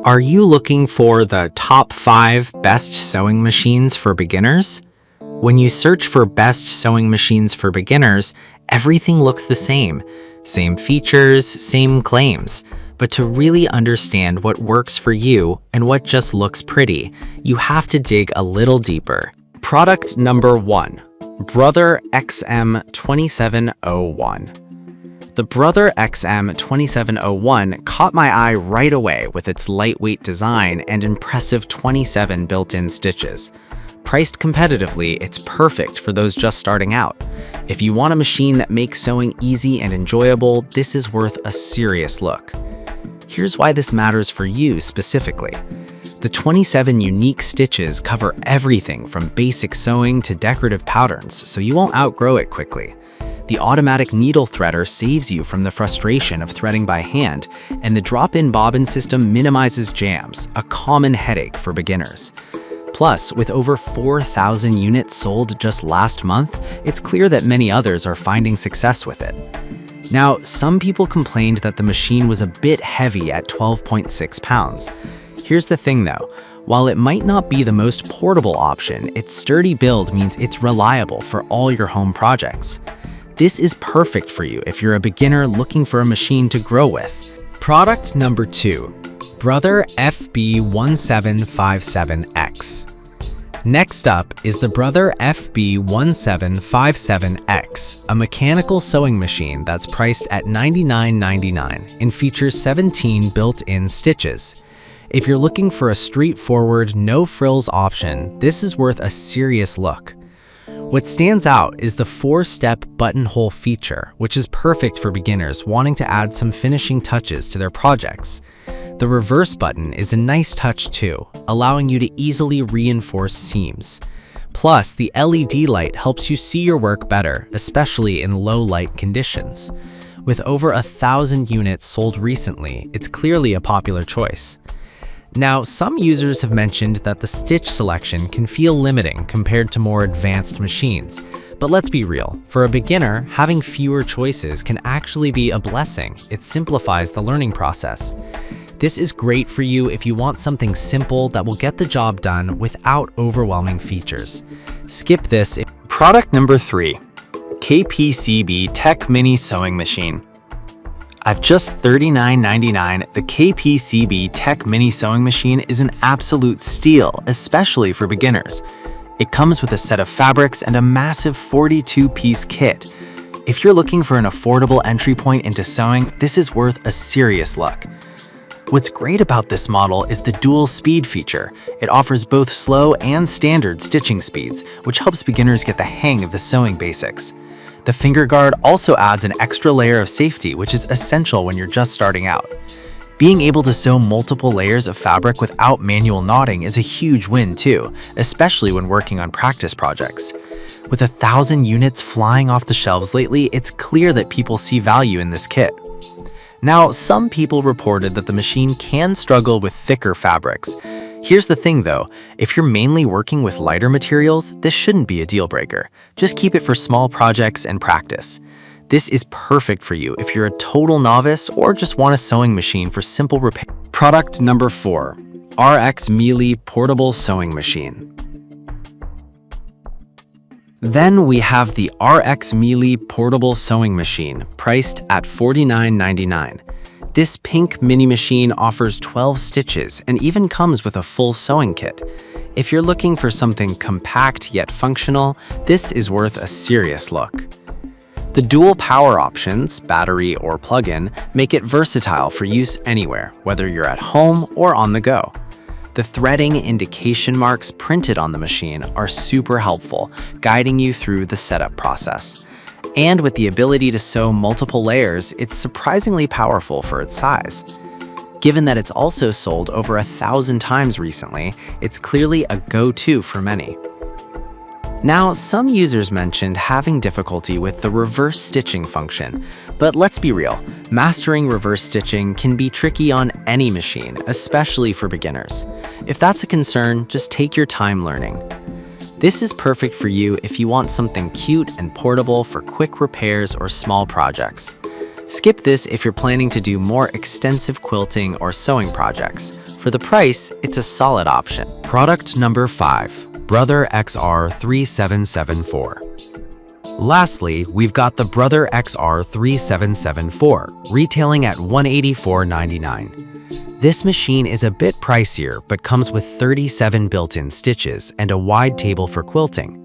Are you looking for the top 5 best sewing machines for beginners? When you search for best sewing machines for beginners, everything looks the same. Same features, same claims. But to really understand what works for you and what just looks pretty, you have to dig a little deeper. Product number 1. Brother XM2701. The Brother XM2701 caught my eye right away with its lightweight design and impressive 27 built-in stitches. Priced competitively, it's perfect for those just starting out. If you want a machine that makes sewing easy and enjoyable, this is worth a serious look. Here's why this matters for you specifically. The 27 unique stitches cover everything from basic sewing to decorative patterns, so you won't outgrow it quickly. The automatic needle threader saves you from the frustration of threading by hand, and the drop-in bobbin system minimizes jams, a common headache for beginners. Plus, with over 4,000 units sold just last month, it's clear that many others are finding success with it. Now, some people complained that the machine was a bit heavy at 12.6 pounds. Here's the thing though, while it might not be the most portable option, its sturdy build means it's reliable for all your home projects. This is perfect for you if you're a beginner looking for a machine to grow with. Product number 2. Brother FB1757X. Next up is the Brother FB1757X, a mechanical sewing machine that's priced at $99.99 and features 17 built-in stitches. If you're looking for a straightforward, no-frills option, this is worth a serious look. What stands out is the 4-step buttonhole feature, which is perfect for beginners wanting to add some finishing touches to their projects. The reverse button is a nice touch too, allowing you to easily reinforce seams. Plus, the LED light helps you see your work better, especially in low light conditions. With over 1,000 units sold recently, it's clearly a popular choice. Now, some users have mentioned that the stitch selection can feel limiting compared to more advanced machines. But let's be real, for a beginner, having fewer choices can actually be a blessing. It simplifies the learning process. This is great for you if you want something simple that will get the job done without overwhelming features. Skip this. Product number 3. KPCB Tech Mini Sewing Machine. At just $39.99, the KPCB Tech Mini Sewing Machine is an absolute steal, especially for beginners. It comes with a set of fabrics and a massive 42-piece kit. If you're looking for an affordable entry point into sewing, this is worth a serious look. What's great about this model is the dual speed feature. It offers both slow and standard stitching speeds, which helps beginners get the hang of the sewing basics. The finger guard also adds an extra layer of safety, which is essential when you're just starting out. Being able to sew multiple layers of fabric without manual knotting is a huge win too, especially when working on practice projects. With 1,000 units flying off the shelves lately, it's clear that people see value in this kit. Now, some people reported that the machine can struggle with thicker fabrics. Here's the thing though, if you're mainly working with lighter materials, this shouldn't be a deal breaker. Just keep it for small projects and practice. This is perfect for you if you're a total novice or just want a sewing machine for simple repair. Product number 4. RX Mealy Portable Sewing Machine. Then we have the RX Mealy Portable Sewing Machine, priced at $49.99. This pink mini machine offers 12 stitches and even comes with a full sewing kit. If you're looking for something compact yet functional, this is worth a serious look. The dual power options, battery or plug-in, make it versatile for use anywhere, whether you're at home or on the go. The threading indication marks printed on the machine are super helpful, guiding you through the setup process. And with the ability to sew multiple layers, it's surprisingly powerful for its size. Given that it's also sold over 1,000 times recently, it's clearly a go-to for many. Now, some users mentioned having difficulty with the reverse stitching function, but let's be real, mastering reverse stitching can be tricky on any machine, especially for beginners. If that's a concern, just take your time learning. This is perfect for you if you want something cute and portable for quick repairs or small projects. Skip this if you're planning to do more extensive quilting or sewing projects. For the price, it's a solid option. Product number 5, Brother XR3774. Lastly, we've got the Brother XR3774, retailing at $184.99. This machine is a bit pricier, but comes with 37 built-in stitches and a wide table for quilting.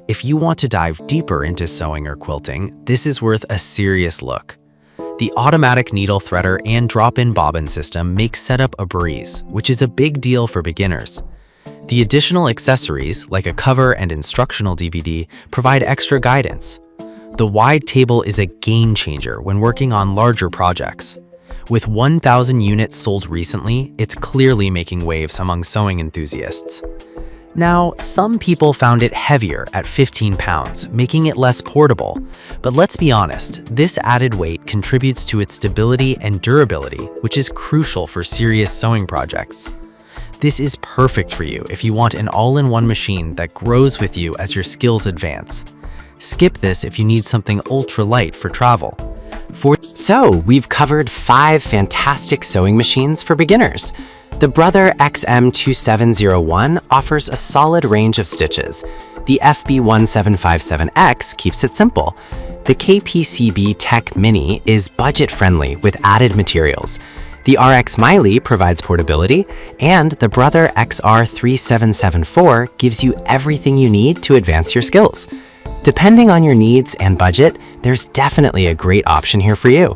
If you want to dive deeper into sewing or quilting, this is worth a serious look. The automatic needle threader and drop-in bobbin system makes setup a breeze, which is a big deal for beginners. The additional accessories, like a cover and instructional DVD, provide extra guidance. The wide table is a game changer when working on larger projects. With 1,000 units sold recently, it's clearly making waves among sewing enthusiasts. Now, some people found it heavier at 15 pounds, making it less portable. But let's be honest, this added weight contributes to its stability and durability, which is crucial for serious sewing projects. This is perfect for you if you want an all-in-one machine that grows with you as your skills advance. Skip this if you need something ultra-light for travel. So, we've covered 5 fantastic sewing machines for beginners. The Brother XM2701 offers a solid range of stitches. The FB1757X keeps it simple. The KPCB Tech Mini is budget-friendly with added materials. The RX Miley provides portability, and the Brother XR3774 gives you everything you need to advance your skills. Depending on your needs and budget, there's definitely a great option here for you.